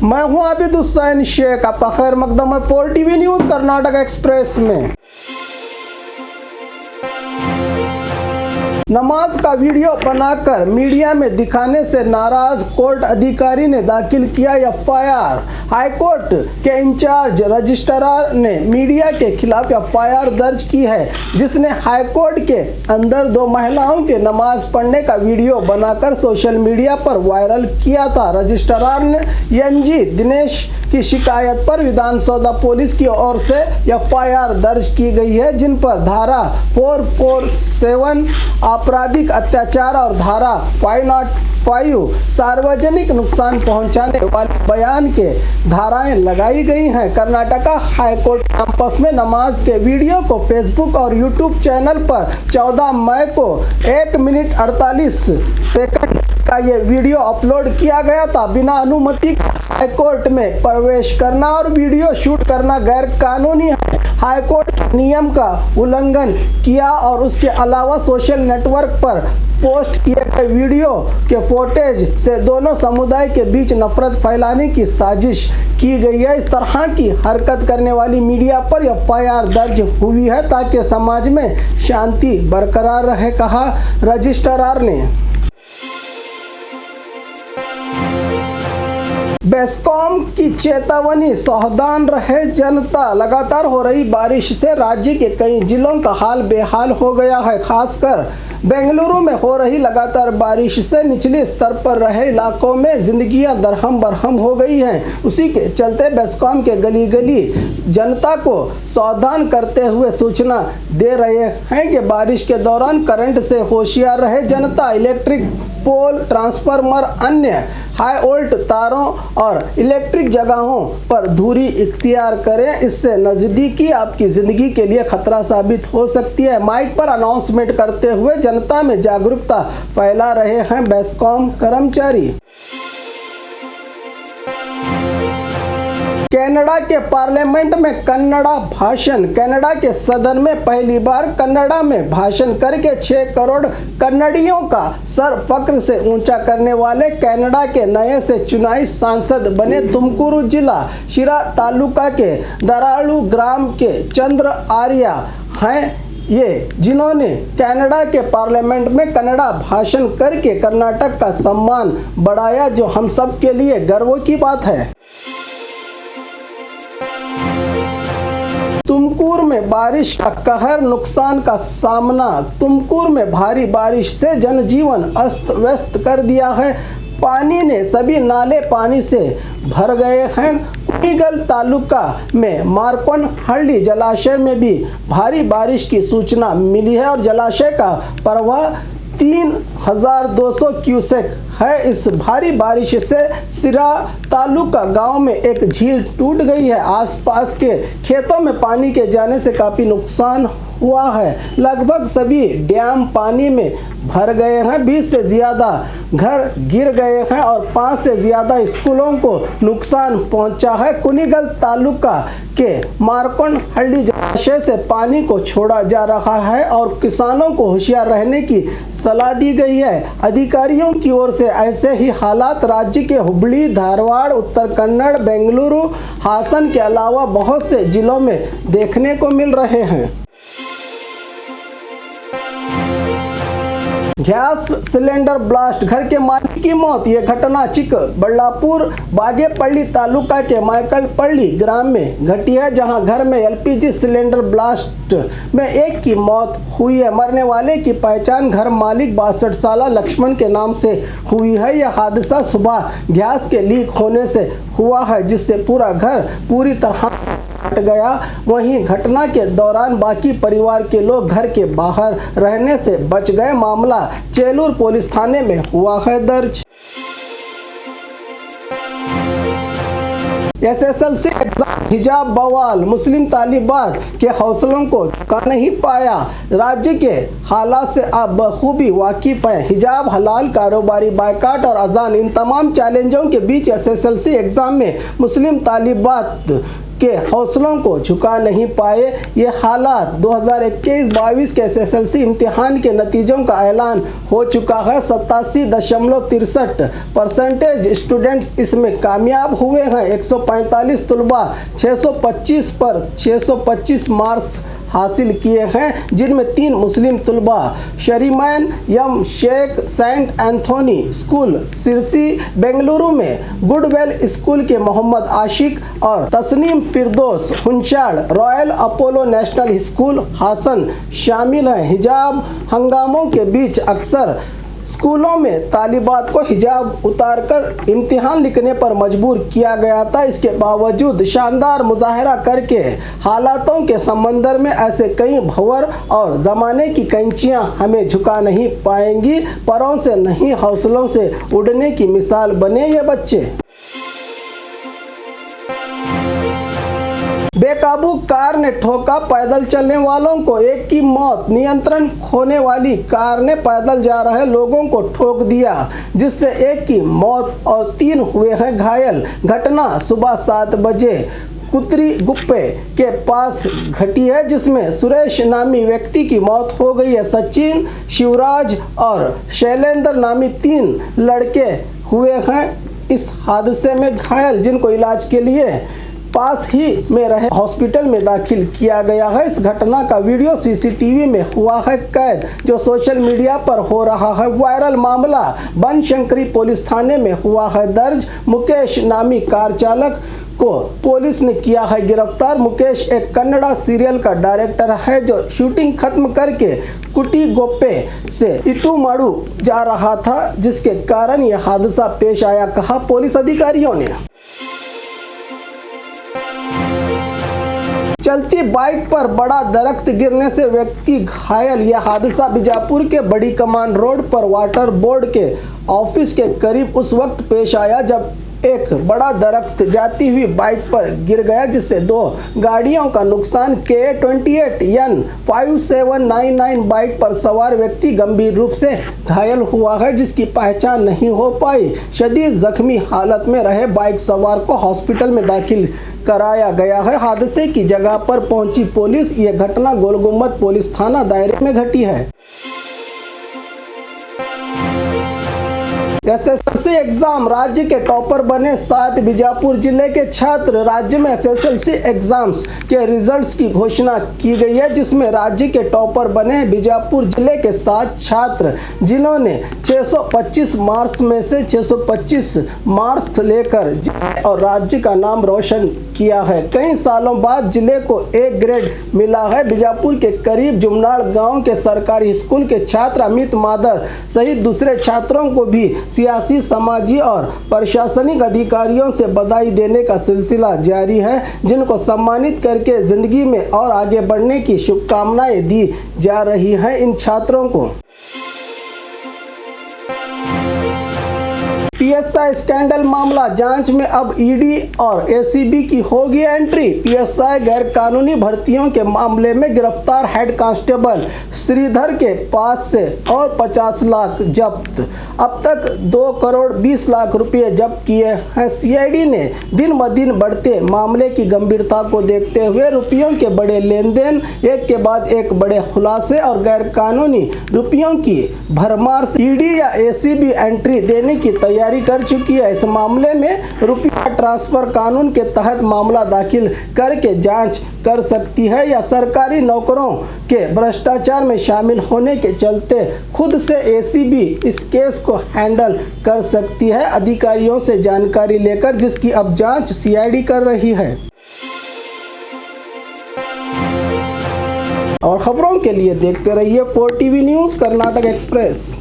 मैं हूं आबिद हुसैन शेख, आपका खैर मकदम है 4TV न्यूज़ कर्नाटक एक्सप्रेस में। नमाज का वीडियो बनाकर मीडिया में दिखाने से नाराज कोर्ट अधिकारी ने दाखिल किया एफआईआर। हाईकोर्ट के इंचार्ज रजिस्ट्रार ने मीडिया के खिलाफ एफआईआर दर्ज की है, जिसने हाईकोर्ट के अंदर 2 महिलाओं के नमाज पढ़ने का वीडियो बनाकर सोशल मीडिया पर वायरल किया था। रजिस्ट्रार ने एनजी दिनेश की शिकायत पर विधानसौदा पुलिस की ओर से एफआईआर दर्ज की गई है, जिन पर धारा 447 आपराधिक अत्याचार और धारा 505 सार्वजनिक नुकसान पहुंचाने वाले बयान के धाराएं लगाई गई हैं। कर्नाटका हाईकोर्ट कैंपस में नमाज के वीडियो को फेसबुक और यूट्यूब चैनल पर 14 मई को 1 मिनट 48 सेकंड का ये वीडियो अपलोड किया गया था। बिना अनुमति हाईकोर्ट में प्रवेश करना और वीडियो शूट करना गैर कानूनी है। हाईकोर्ट नियम का उल्लंघन किया और उसके अलावा सोशल नेटवर्क पर पोस्ट किए गए वीडियो के फुटेज से दोनों समुदाय के बीच नफरत फैलाने की साजिश की गई है। इस तरह की हरकत करने वाली मीडिया पर एफआईआर दर्ज हुई है ताकि समाज में शांति बरकरार रहे, कहा रजिस्ट्रार ने। बेस्कॉम की चेतावनी, सावधान रहे जनता। लगातार हो रही बारिश से राज्य के कई जिलों का हाल बेहाल हो गया है। खासकर बेंगलुरु में हो रही लगातार बारिश से निचले स्तर पर रहे इलाकों में जिंदगियां दरहम बरहम हो गई हैं। उसी के चलते बेस्कॉम के गली गली जनता को सावधान करते हुए सूचना दे रहे हैं कि बारिश के दौरान करंट से होशियार रहे जनता। इलेक्ट्रिक पोल, ट्रांसफार्मर, अन्य हाई वोल्ट तारों और इलेक्ट्रिक जगहों पर दूरी इख्तियार करें, इससे नज़दीकी आपकी ज़िंदगी के लिए खतरा साबित हो सकती है। माइक पर अनाउंसमेंट करते हुए जनता में जागरूकता फैला रहे हैं बेस्कॉम कर्मचारी। कनाडा के पार्लियामेंट में कन्नड़ा भाषण। कनाडा के सदन में पहली बार कन्नड़ा में भाषण करके 6 करोड़ कन्नड़ियों का सर फक्र से ऊंचा करने वाले कनाडा के नए से चुनाई सांसद बने तुमकुरू जिला शिरा तालुका के दराड़ू ग्राम के चंद्र आर्या हैं ये, जिन्होंने कनाडा के पार्लियामेंट में कन्नड़ा भाषण करके कर्नाटक का सम्मान बढ़ाया, जो हम सब के लिए गर्व की बात है। तुमकुर में बारिश का कहर, नुकसान का सामना। तुमकुर में भारी बारिश से जनजीवन अस्त व्यस्त कर दिया है। पानी ने सभी नाले पानी से भर गए हैं। कुनीगल तालुका में मारकोनहल्ली जलाशय में भी भारी बारिश की सूचना मिली है और जलाशय का प्रवाह 3200 क्यूसेक है। इस भारी बारिश से सिरा तालुका गांव में एक झील टूट गई है। आसपास के खेतों में पानी के जाने से काफ़ी नुकसान हुआ है। लगभग सभी डैम पानी में भर गए हैं। 20 से ज़्यादा घर गिर गए हैं और 5 से ज़्यादा स्कूलों को नुकसान पहुंचा है। कुनीगल तालुका के मारकोनहल्ली जलाशय से पानी को छोड़ा जा रहा है और किसानों को होशियार रहने की सलाह दी गई है। अधिकारियों की ओर से ऐसे ही हालात राज्य के हुबली, धारवाड़, उत्तर कन्नड़, बेंगलुरु, हासन के अलावा बहुत से जिलों में देखने को मिल रहे हैं। गैस सिलेंडर ब्लास्ट, घर के मालिक की मौत। यह घटना चिकबल्लापुर बागेपल्ली तालुका के माइकलपल्ली ग्राम में घटी है, जहां घर में एलपीजी सिलेंडर ब्लास्ट में एक की मौत हुई है। मरने वाले की पहचान घर मालिक 62 साल लक्ष्मण के नाम से हुई है। यह हादसा सुबह गैस के लीक होने से हुआ है, जिससे पूरा घर पूरी तरह हट गया। वहीं घटना के दौरान बाकी परिवार के लोग घर के बाहर रहने से बच गए। मामला चेलूर पुलिस थाने में हुआ है दर्ज। एसएसएलसी एग्जाम हिजाब बवाल, मुस्लिम तालिबात के हौसलों को झुका नहीं पाया। राज्य के हालात से आप बखूबी वाकिफ हैं। हिजाब, हलाल कारोबारी, बायकाट और अजान, इन तमाम चैलेंजों के बीच एसएसएलसी एग्जाम में मुस्लिम तालिबात के हौसलों को झुका नहीं पाए। ये हालात 2021-22 के SSLC इम्तिहान के नतीजों का ऐलान हो चुका है। 87.63% स्टूडेंट्स इसमें कामयाब हुए हैं। 145 तलबा 625 पर 625 मार्क्स हासिल किए हैं, जिनमें 3 मुस्लिम तलबा शरीमैन यम Sheikh Saint Anthony school Sirsi Bengaluru में, गुडवेल स्कूल के मोहम्मद आशिक और तस्नीम फिरदौस हुंचाड़ royal Apollo national school Hassan शामिल हैं। हिजाब हंगामों के बीच अक्सर स्कूलों में तालिबात को हिजाब उतारकर इम्तिहान लिखने पर मजबूर किया गया था। इसके बावजूद शानदार मुजाहरा करके हालातों के समंदर में ऐसे कई भंवर और ज़माने की कैंचियां हमें झुका नहीं पाएंगी। परों से नहीं हौसलों से उड़ने की मिसाल बने ये बच्चे। बेकाबू कार ने ठोका पैदल चलने वालों को, एक की मौत। नियंत्रण खोने वाली कार ने पैदल जा रहे लोगों को ठोक दिया, जिससे एक की मौत और 3 हुए हैं घायल। घटना सुबह 7 बजे कुतरी गुप्पे के पास घटी है, जिसमें सुरेश नामी व्यक्ति की मौत हो गई है। सचिन, शिवराज और शैलेंद्र नामी 3 लड़के हुए हैं इस हादसे में घायल, जिनको इलाज के लिए पास ही में रहे हॉस्पिटल में दाखिल किया गया है। इस घटना का वीडियो CCTV में हुआ है कैद, जो सोशल मीडिया पर हो रहा है वायरल। मामला बनशंकरी पुलिस थाने में हुआ है दर्ज। मुकेश नामी कार चालक को पुलिस ने किया है गिरफ्तार। मुकेश एक कन्नड़ा सीरियल का डायरेक्टर है, जो शूटिंग खत्म करके कुटी गोप्पे से इटूमाड़ू जा रहा था, जिसके कारण यह हादसा पेश आया, कहा पुलिस अधिकारियों ने। चलती बाइक पर बड़ा दरख्त गिरने से व्यक्ति घायल। यह हादसा बीजापुर के बड़ी कमान रोड पर वाटर बोर्ड के ऑफिस के करीब उस वक्त पेश आया जब एक बड़ा दरख्त जाती हुई बाइक पर गिर गया, जिससे 2 गाड़ियों का नुकसान। KA-28N 5799 बाइक पर सवार व्यक्ति गंभीर रूप से घायल हुआ है, जिसकी पहचान नहीं हो पाई। शदीद जख्मी हालत में रहे बाइक सवार को हॉस्पिटल में दाखिल कराया गया है। हादसे की जगह पर पहुंची पुलिस। यह घटना गोलगुम्बद पुलिस थाना दायरे में घटी है। SSLC एग्जाम, राज्य के टॉपर बने 7 बीजापुर जिले के छात्र। राज्य में SSLC एग्जाम्स के रिजल्ट्स की घोषणा की गई है, जिसमें राज्य के टॉपर बने बीजापुर जिले के 7 छात्र, जिन्होंने 625 मार्क्स में से 625 मार्क्स लेकर जिले और राज्य का नाम रोशन किया है। कई सालों बाद जिले को A ग्रेड मिला है। बीजापुर के करीब जुमनाड़ गांव के सरकारी स्कूल के छात्र अमित मादर सहित दूसरे छात्रों को भी सियासी, समाजी और प्रशासनिक अधिकारियों से बधाई देने का सिलसिला जारी है, जिनको सम्मानित करके जिंदगी में और आगे बढ़ने की शुभकामनाएं दी जा रही हैं इन छात्रों को। PSI स्कैंडल मामला, जांच में अब ED और ACB की होगी एंट्री। PSI गैर कानूनी भर्तियों के मामले में गिरफ्तार हेड कांस्टेबल श्रीधर के पास से और 50 लाख जब्त। अब तक 2 करोड़ 20 लाख रुपए जब्त किए हैं। CID ने दिन ब दिन बढ़ते मामले की गंभीरता को देखते हुए रुपयों के बड़े लेन देन, एक के बाद एक बड़े खुलासे और गैर कानूनी रुपयों की भरमार से ED या ACB एंट्री देने की तैयारी कर चुकी है। इस मामले में रुपया ट्रांसफर कानून के तहत मामला दाखिल करके जांच कर सकती है, या सरकारी नौकरों के भ्रष्टाचार में शामिल होने के चलते खुद से ACB इस केस को हैंडल कर सकती है, अधिकारियों से जानकारी लेकर, जिसकी अब जांच CID कर रही है। और खबरों के लिए देखते रहिए 4TV न्यूज़ कर्नाटक एक्सप्रेस।